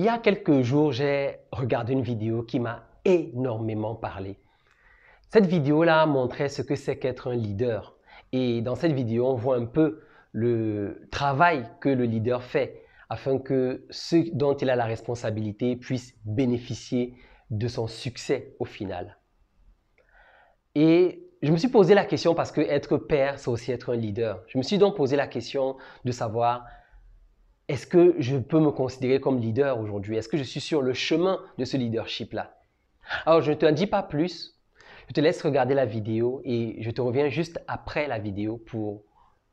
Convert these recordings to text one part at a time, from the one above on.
Il y a quelques jours, j'ai regardé une vidéo qui m'a énormément parlé. Cette vidéo-là montrait ce que c'est qu'être un leader. Et dans cette vidéo, on voit un peu le travail que le leader fait afin que ceux dont il a la responsabilité puissent bénéficier de son succès au final. Et je me suis posé la question parce que être père, c'est aussi être un leader. Je me suis donc posé la question de savoir est-ce que je peux me considérer comme leader aujourd'hui? Est-ce que je suis sur le chemin de ce leadership-là? Alors, je ne te dis pas plus. Je te laisse regarder la vidéo et je te reviens juste après la vidéo pour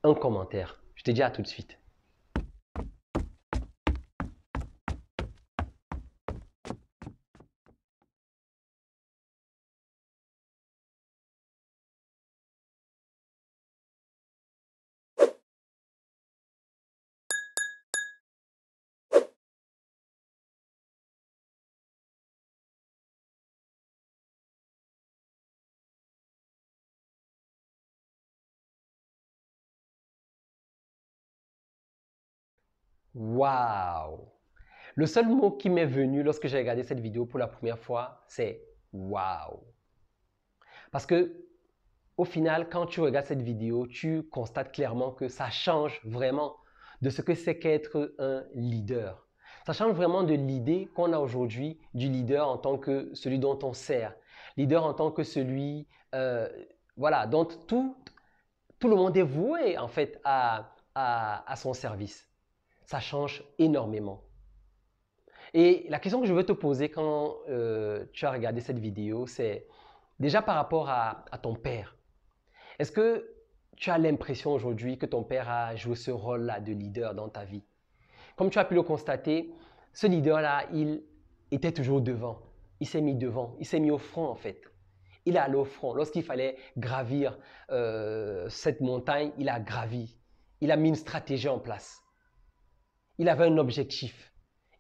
un commentaire. Je te dis à tout de suite. Waouh! Le seul mot qui m'est venu lorsque j'ai regardé cette vidéo pour la première fois, c'est waouh! Parce que au final, quand tu regardes cette vidéo, tu constates clairement que ça change vraiment de ce que c'est qu'être un leader. Ça change vraiment de l'idée qu'on a aujourd'hui du leader en tant que celui dont on sert, leader en tant que celui voilà, dont tout le monde est voué en fait à son service. Ça change énormément. Et la question que je veux te poser quand tu as regardé cette vidéo, c'est déjà par rapport à ton père. Est-ce que tu as l'impression aujourd'hui que ton père a joué ce rôle-là de leader dans ta vie? Comme tu as pu le constater, ce leader-là, il était toujours devant. Il s'est mis devant, il s'est mis au front en fait. Il est allé au front. Lorsqu'il fallait gravir cette montagne, il a gravi. Il a mis une stratégie en place. Il avait un objectif.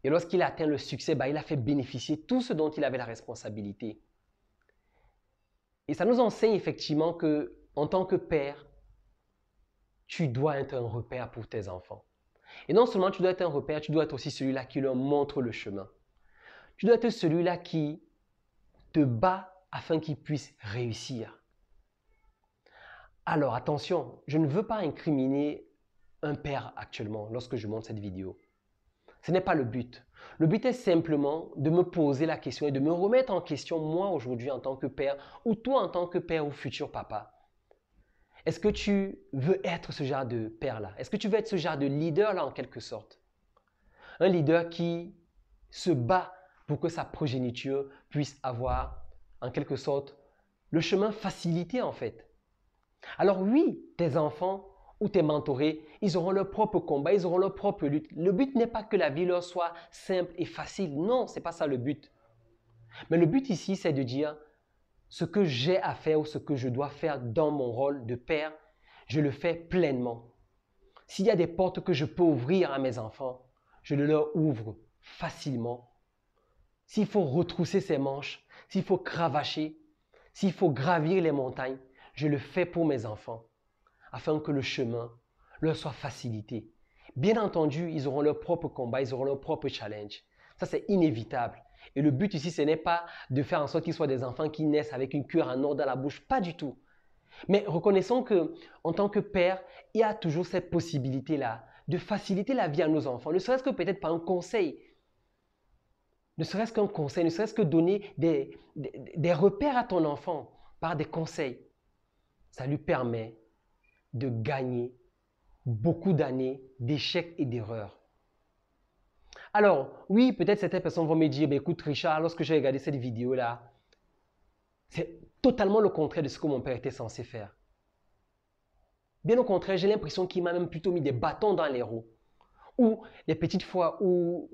Et lorsqu'il a atteint le succès, il a fait bénéficier tout ce dont il avait la responsabilité. Et ça nous enseigne effectivement que, en tant que père, tu dois être un repère pour tes enfants. Et non seulement tu dois être un repère, tu dois être aussi celui-là qui leur montre le chemin. Tu dois être celui-là qui te bat afin qu'ils puissent réussir. Alors attention, je ne veux pas incriminer un père actuellement lorsque je monte cette vidéo. Ce n'est pas le but. Le but est simplement de me poser la question et de me remettre en question moi aujourd'hui en tant que père ou toi en tant que père ou futur papa. Est-ce que tu veux être ce genre de père-là? Est-ce que tu veux être ce genre de leader-là en quelque sorte? Un leader qui se bat pour que sa progéniture puisse avoir en quelque sorte le chemin facilité en fait. Alors oui, tes enfants ou tes mentorés, ils auront leur propre combat, ils auront leur propre lutte. Le but n'est pas que la vie leur soit simple et facile. Non, ce n'est pas ça le but. Mais le but ici, c'est de dire ce que j'ai à faire ou ce que je dois faire dans mon rôle de père, je le fais pleinement. S'il y a des portes que je peux ouvrir à mes enfants, je le leur ouvre facilement. S'il faut retrousser ses manches, s'il faut cravacher, s'il faut gravir les montagnes, je le fais pour mes enfants, afin que le chemin leur soit facilité. Bien entendu, ils auront leur propre combat, ils auront leur propre challenge. Ça, c'est inévitable. Et le but ici, ce n'est pas de faire en sorte qu'ils soient des enfants qui naissent avec une cuillère en or dans la bouche, pas du tout. Mais reconnaissons que, en tant que père, il y a toujours cette possibilité-là de faciliter la vie à nos enfants, ne serait-ce que peut-être par un conseil, ne serait-ce qu'un conseil, ne serait-ce que donner des repères à ton enfant par des conseils. Ça lui permet de gagner beaucoup d'années d'échecs et d'erreurs. Alors, oui, peut-être certaines personnes vont me dire, écoute Richard, lorsque j'ai regardé cette vidéo-là, c'est totalement le contraire de ce que mon père était censé faire. Bien au contraire, j'ai l'impression qu'il m'a même plutôt mis des bâtons dans les roues. Ou les petites fois où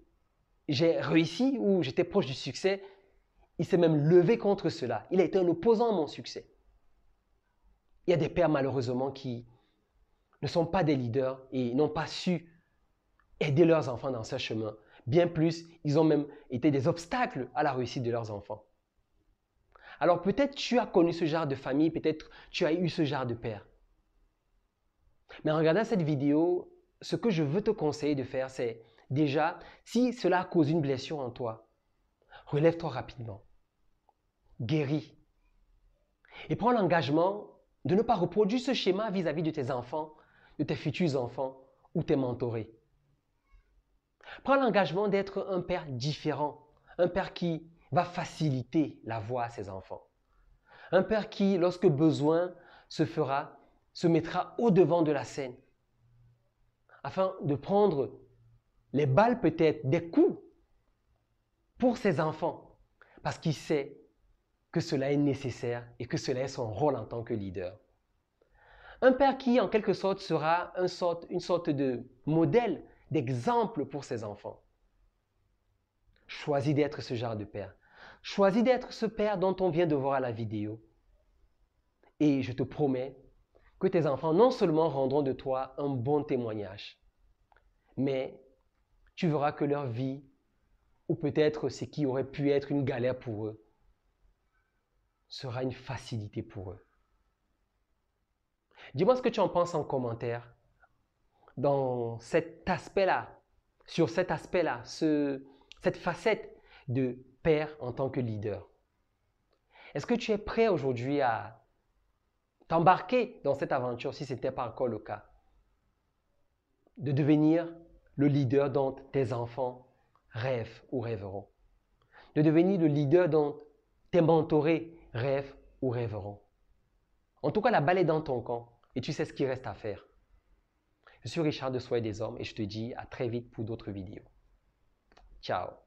j'ai réussi, où j'étais proche du succès, il s'est même levé contre cela. Il a été un opposant à mon succès. Il y a des pères malheureusement qui ne sont pas des leaders et n'ont pas su aider leurs enfants dans ce chemin. Bien plus, ils ont même été des obstacles à la réussite de leurs enfants. Alors peut-être tu as connu ce genre de famille, peut-être tu as eu ce genre de père. Mais en regardant cette vidéo, ce que je veux te conseiller de faire, c'est déjà, si cela cause une blessure en toi, relève-toi rapidement. Guéris. Et prends l'engagement de ne pas reproduire ce schéma vis-à-vis de tes enfants, de tes futurs enfants ou tes mentorés. Prends l'engagement d'être un père différent, un père qui va faciliter la voie à ses enfants. Un père qui, lorsque besoin se mettra au-devant de la scène, afin de prendre les balles peut-être, des coups pour ses enfants, parce qu'il sait que cela est nécessaire et que cela est son rôle en tant que leader. Un père qui, en quelque sorte, sera une sorte de modèle, d'exemple pour ses enfants. Choisis d'être ce genre de père. Choisis d'être ce père dont on vient de voir à la vidéo. Et je te promets que tes enfants non seulement rendront de toi un bon témoignage, mais tu verras que leur vie, ou peut-être ce qui aurait pu être une galère pour eux, sera une facilité pour eux. Dis-moi ce que tu en penses en commentaire dans cet aspect-là, sur cet aspect-là, cette facette de père en tant que leader. Est-ce que tu es prêt aujourd'hui à t'embarquer dans cette aventure si ce n'était pas encore le cas? De devenir le leader dont tes enfants rêvent ou rêveront. De devenir le leader dont tes mentorés rêvent ou rêveront. En tout cas, la balle est dans ton camp et tu sais ce qu'il reste à faire. Je suis Richard de Soi et des Hommes et je te dis à très vite pour d'autres vidéos. Ciao.